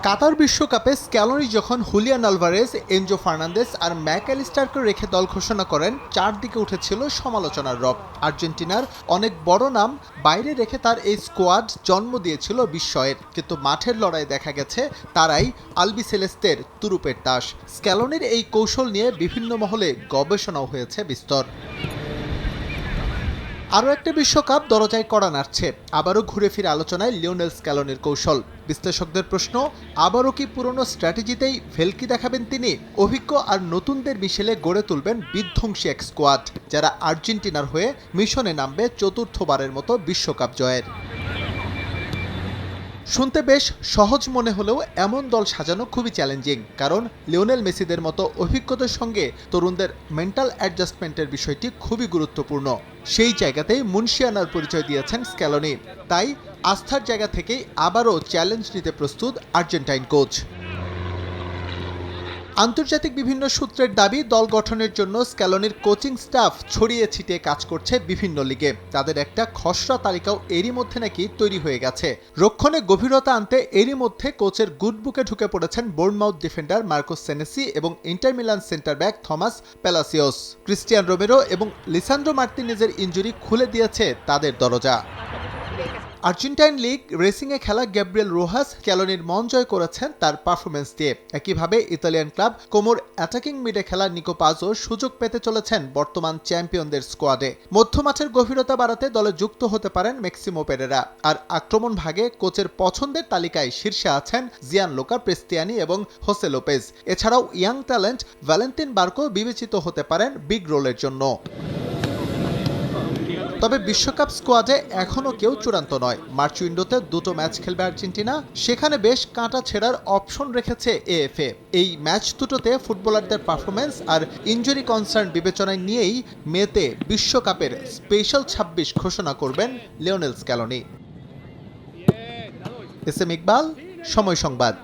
কাতার বিশ্বকাপে স্ক্যালোনি যখন Julian Alvarez, Enzo Fernandez আর ম্যাকঅ্যালিস্টারকে রেখে দল ঘোষণা করেন, চারদিকে উঠেছিল সমালোচনার রব। আর্জেন্টিনার অনেক বড় নাম বাইরে রেখে তার এই স্কোয়াড জন্ম দিয়েছিল বিস্ময়ের, কিন্তু মাঠের লড়াই দেখা গেছে তারাই আলবিসেলেস্তের তুরুপের তাস। স্ক্যালোনির এই কৌশল নিয়ে বিভিন্ন মহলে গবেষণাও হয়েছে বিস্তর। আরও একটা বিশ্বকাপ দরজায় কড়া নাড়ছে, আবারও ঘুরে ফিরে আলোচনায় লিওনেল স্ক্যালোনির কৌশল। বিশ্লেষকদের প্রশ্ন, আবারও কি পুরনো স্ট্র্যাটেজিতেই ভেলকি দেখাবেন তিনি? অভিজ্ঞ আর নতুনদের মিশেলে গড়ে তুলবেন বিধ্বংসী এক স্কোয়াড, যারা আর্জেন্টিনার হয়ে মিশনে নামবে চতুর্থবারের মতো বিশ্বকাপ জয়ের। শুনতে বেশ সহজ মনে হলেও এমন দল সাজানো খুবই চ্যালেঞ্জিং, কারণ লিওনেল মেসিদের মতো অভিজ্ঞতার সঙ্গে তরুণদের মেন্টাল অ্যাডজাস্টমেন্টের বিষয়টি খুবই গুরুত্বপূর্ণ। সেই জায়গাতেই মুনশিয়ানার পরিচয় দিয়েছেন স্ক্যালোনি। তাই আস্থার জায়গা থেকেই আবারও চ্যালেঞ্জ নিতে প্রস্তুত আর্জেন্টাইন কোচ। আন্তর্জাতিক বিভিন্ন সূত্রের দাবি, দল গঠনের জন্য স্ক্যালোনির কোচিং স্টাফ ছড়িয়ে ছিটিয়ে কাজ করছে বিভিন্ন লিগে। তাদের একটা খসড়া তালিকাও এরই মধ্যে নাকি তৈরি হয়ে গেছে। রক্ষণে গভীরতা আনতে এরই মধ্যে কোচের গুডবুকে ঢুকে পড়েছেন বোর্নমাউথ ডিফেন্ডার মার্কোস সেনেসি এবং Inter Milan centre back Tomas Palacios. Cristian Romero এবং লিসান্ড্রো মার্তিনেজের ইনজুরি খুলে দিয়েছে তাদের দরজা। আর্জেন্টাইন লিগ রেসিংয়ে খেলা গ্যাব্রিয়েল রোহাস স্ক্যালোনির মন জয় করেছেন তার পারফরমেন্স দিয়ে। একইভাবে ইতালিয়ান ক্লাব কোমোর অ্যাটাকিং মিডে খেলা নিকো পাজো সুযোগ পেতে চলেছেন বর্তমান চ্যাম্পিয়নদের স্কোয়াডে। মধ্যমাঠের গভীরতা বাড়াতে দলে যুক্ত হতে পারেন ম্যাক্সিমো পেরেরা। আর আক্রমণ ভাগে কোচের পছন্দের তালিকায় শীর্ষে আছেন জিয়ানলোকা প্রেস্তিয়ানি এবং হোসে লোপেজ। এছাড়াও ইয়াং ট্যালেন্ট ভ্যালেন্টিন বার্কো বিবেচিত হতে পারেন বিগ রোলের জন্য। তবে বিশ্বকাপ স্কোয়াডে এখনও কেউ চূড়ান্ত নয়। মার্চ উইন্ডোতে দুটো ম্যাচ খেলবে আর্জেন্টিনা, সেখানে বেশ কাঁটা ছেঁড়ার অপশন রেখেছে এএফএ। এই ম্যাচ দুটোতে ফুটবলারদের পারফরমেন্স আর ইনজুরি কনসার্ন বিবেচনায় নিয়েই মেতে বিশ্বকাপের স্পেশাল 26 ঘোষণা করবেন Lionel Scaloni. S M Iqbal, সময় সংবাদ।